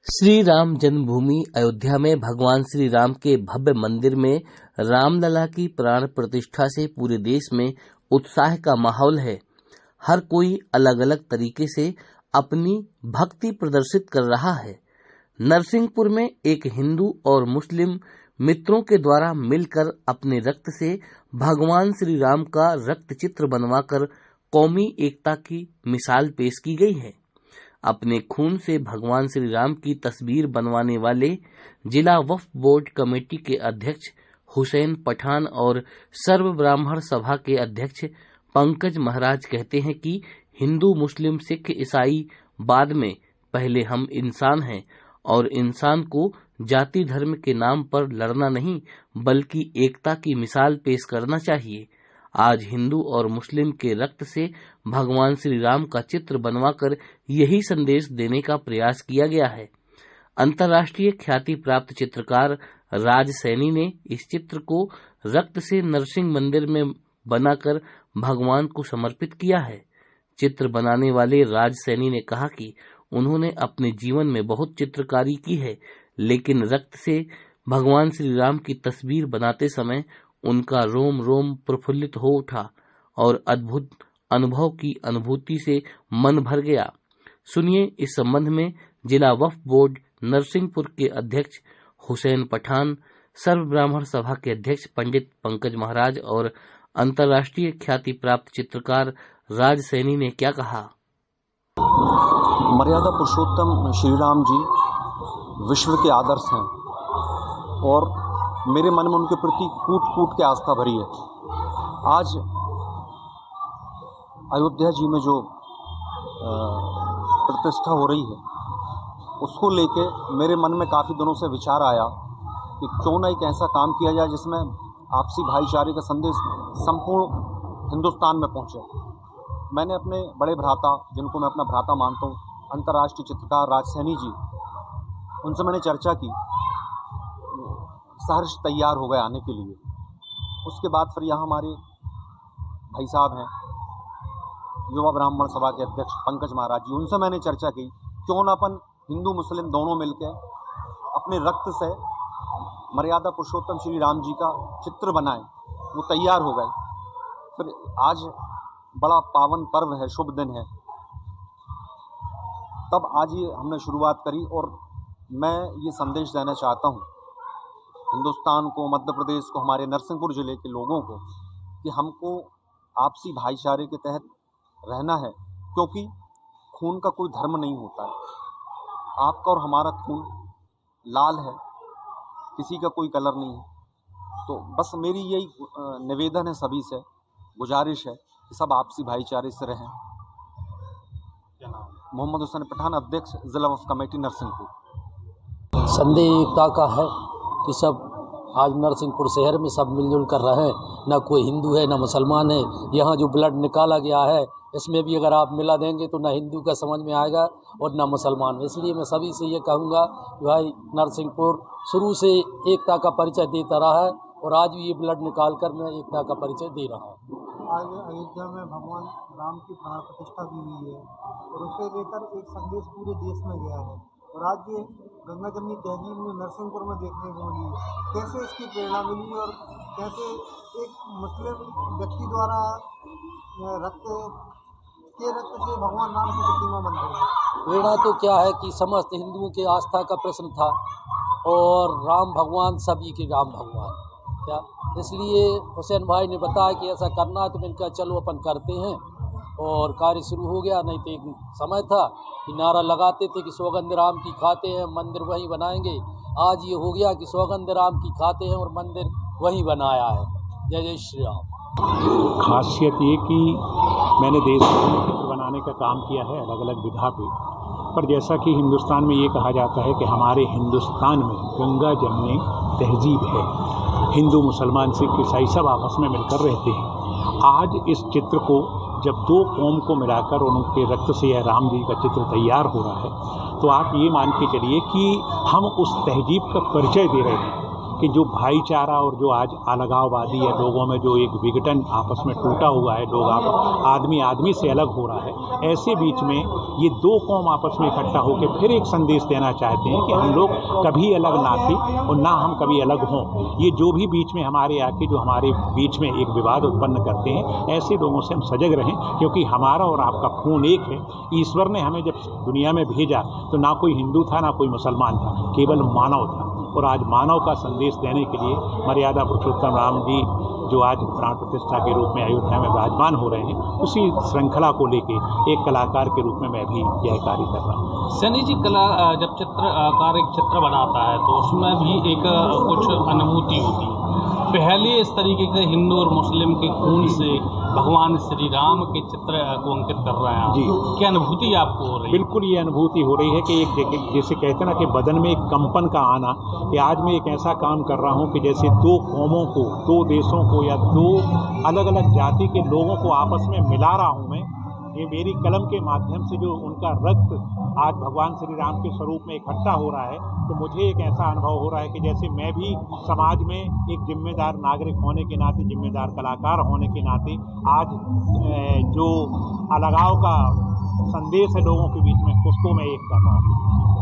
श्री राम जन्मभूमि अयोध्या में भगवान श्री राम के भव्य मंदिर में रामलला की प्राण प्रतिष्ठा से पूरे देश में उत्साह का माहौल है। हर कोई अलग अलग तरीके से अपनी भक्ति प्रदर्शित कर रहा है। नरसिंहपुर में एक हिंदू और मुस्लिम मित्रों के द्वारा मिलकर अपने रक्त से भगवान श्री राम का रक्त चित्र बनवाकर कौमी एकता की मिसाल पेश की गई है। अपने खून से भगवान श्री राम की तस्वीर बनवाने वाले जिला वक्फ बोर्ड कमेटी के अध्यक्ष हुसैन पठान और सर्व ब्राह्मण सभा के अध्यक्ष पंकज महाराज कहते हैं कि हिंदू, मुस्लिम, सिख, ईसाई बाद में, पहले हम इंसान हैं और इंसान को जाति धर्म के नाम पर लड़ना नहीं बल्कि एकता की मिसाल पेश करना चाहिए। आज हिंदू और मुस्लिम के रक्त से भगवान श्री राम का चित्र बनवाकर यही संदेश देने का प्रयास किया गया है। अंतर्राष्ट्रीय ख्याति प्राप्त चित्रकार राज सैनी ने इस चित्र को रक्त से नरसिंह मंदिर में बनाकर भगवान को समर्पित किया है। चित्र बनाने वाले राज सैनी ने कहा कि उन्होंने अपने जीवन में बहुत चित्रकारी की है, लेकिन रक्त से भगवान श्री राम की तस्वीर बनाते समय उनका रोम रोम प्रफुल्लित हो उठा और अद्भुत अनुभव की अनुभूति से मन भर गया। सुनिए इस संबंध में जिला वक्फ बोर्ड नरसिंहपुर के अध्यक्ष हुसैन पठान, सर्व ब्राह्मण सभा के अध्यक्ष पंडित पंकज महाराज और अंतर्राष्ट्रीय ख्याति प्राप्त चित्रकार राज सैनी ने क्या कहा। मर्यादा पुरुषोत्तम श्री राम जी विश्व के आदर्श हैं और मेरे मन में उनके प्रति कूट कूट के आस्था भरी है। आज अयोध्या जी में जो प्रतिष्ठा हो रही है उसको लेके मेरे मन में काफ़ी दिनों से विचार आया कि क्यों ना एक ऐसा काम किया जाए जिसमें आपसी भाईचारे का संदेश संपूर्ण हिंदुस्तान में पहुंचे। मैंने अपने बड़े भ्राता, जिनको मैं अपना भ्राता मानता हूँ, अंतर्राष्ट्रीय चित्रकार राज सैनी जी, उनसे मैंने चर्चा की। सहर्ष तैयार हो गए आने के लिए। उसके बाद फिर यहाँ हमारे भाई साहब हैं युवा ब्राह्मण सभा के अध्यक्ष पंकज महाराज जी, उनसे मैंने चर्चा की क्यों ना अपन हिंदू मुस्लिम दोनों मिलकर अपने रक्त से मर्यादा पुरुषोत्तम श्री राम जी का चित्र बनाएं। वो तैयार हो गए। फिर आज बड़ा पावन पर्व है, शुभ दिन है, तब आज ये हमने शुरुआत करी। और मैं ये संदेश देना चाहता हूँ हिंदुस्तान को, मध्य प्रदेश को, हमारे नरसिंहपुर ज़िले के लोगों को कि हमको आपसी भाईचारे के तहत रहना है, क्योंकि खून का कोई धर्म नहीं होता है। आपका और हमारा खून लाल है, किसी का कोई कलर नहीं है। तो बस मेरी यही निवेदन है, सभी से गुजारिश है कि सब आपसी भाईचारे से रहें। मोहम्मद हुसैन पठान, अध्यक्ष जिला वक्फ कमेटी नरसिंहपुर। संदेश एकता का है कि सब आज नरसिंहपुर शहर में सब मिलजुल कर रहे हैं। ना कोई हिंदू है ना मुसलमान है। यहाँ जो ब्लड निकाला गया है इसमें भी अगर आप मिला देंगे तो ना हिंदू का समझ में आएगा और ना मुसलमान में। इसलिए मैं सभी से ये कहूँगा कि भाई नरसिंहपुर शुरू से एकता का परिचय देता रहा है और आज भी ये ब्लड निकाल कर मैं एकता का परिचय दे रहा हूँ। आज अयोध्या में भगवान राम की प्राण प्रतिष्ठा की हुई है और उसे लेकर एक संदेश पूरे देश में गया है और आज ये गंगा जमनी तहजीब में नरसिंहपुर में देखने को मिली। कैसे इसकी प्रेरणा मिली और कैसे एक मुस्लिम व्यक्ति द्वारा रक्त से भगवान राम की प्रतिमा बन गई। प्रेरणा तो क्या है कि समस्त हिंदुओं के आस्था का प्रश्न था और राम भगवान सभी के राम भगवान क्या, इसलिए हुसैन भाई ने बताया कि ऐसा करना है तो मैंने कहा चलो अपन करते हैं और कार्य शुरू हो गया। नहीं तो एक समय था कि नारा लगाते थे कि सौगंध राम की खाते हैं, मंदिर वहीं बनाएंगे। आज ये हो गया कि सौगंध राम की खाते हैं और मंदिर वहीं बनाया है। जय जय श्री राम। खासियत ये कि मैंने देश में चित्र बनाने का काम किया है अलग अलग विधा पे, पर जैसा कि हिंदुस्तान में ये कहा जाता है कि हमारे हिंदुस्तान में गंगा जमनी तहजीब है। हिंदू, मुसलमान, सिख, ईसाई सब आपस में मिलकर रहते हैं। आज इस चित्र को जब दो कौम को मिलाकर उनके रक्त से यह राम जी का चित्र तैयार हो रहा है, तो आप ये मान के चलिए कि हम उस तहजीब का परिचय दे रहे हैं कि जो भाईचारा और जो आज अलगाववादी है लोगों में जो एक विघटन आपस में टूटा हुआ है, लोग आदमी आदमी से अलग हो रहा है, ऐसे बीच में ये दो कौम आपस में इकट्ठा होकर फिर एक संदेश देना चाहते हैं कि हम लोग कभी अलग ना थे और ना हम कभी अलग हों। ये जो भी बीच में हमारे आके जो हमारे बीच में एक विवाद उत्पन्न करते हैं, ऐसे लोगों से हम सजग रहें, क्योंकि हमारा और आपका खून एक है। ईश्वर ने हमें जब दुनिया में भेजा तो ना कोई हिंदू था ना कोई मुसलमान था, केवल मानव था। और आज मानव का संदेश देने के लिए मर्यादा पुरुषोत्तम राम जी जो आज प्राण प्रतिष्ठा के रूप में अयोध्या में विराजमान हो रहे हैं, उसी श्रृंखला को लेके एक कलाकार के रूप में मैं भी यह कार्य कर रहा हूँ। सैनी जी, जब चित्रकार एक चित्र बनाता है तो उसमें भी एक कुछ अनुभूति होती है। पहले इस तरीके से हिंदू और मुस्लिम के खून से भगवान श्री राम के चित्र को अंकित कर रहे हैं जी, क्या अनुभूति आपको हो रही है? बिल्कुल ये अनुभूति हो रही है कि एक जैसे कहते हैं ना कि बदन में एक कंपन का आना, कि आज मैं एक ऐसा काम कर रहा हूँ कि जैसे दो कौमों को, दो देशों को या दो अलग अलग जाति के लोगों को आपस में मिला रहा हूँ मैं। ये मेरी कलम के माध्यम से जो उनका रक्त आज भगवान श्री राम के स्वरूप में इकट्ठा हो रहा है, तो मुझे एक ऐसा अनुभव हो रहा है कि जैसे मैं भी समाज में एक जिम्मेदार नागरिक होने के नाते, जिम्मेदार कलाकार होने के नाते आज जो अलगाव का संदेश है लोगों के बीच में, उसको मैं एक कर रहा हूँ।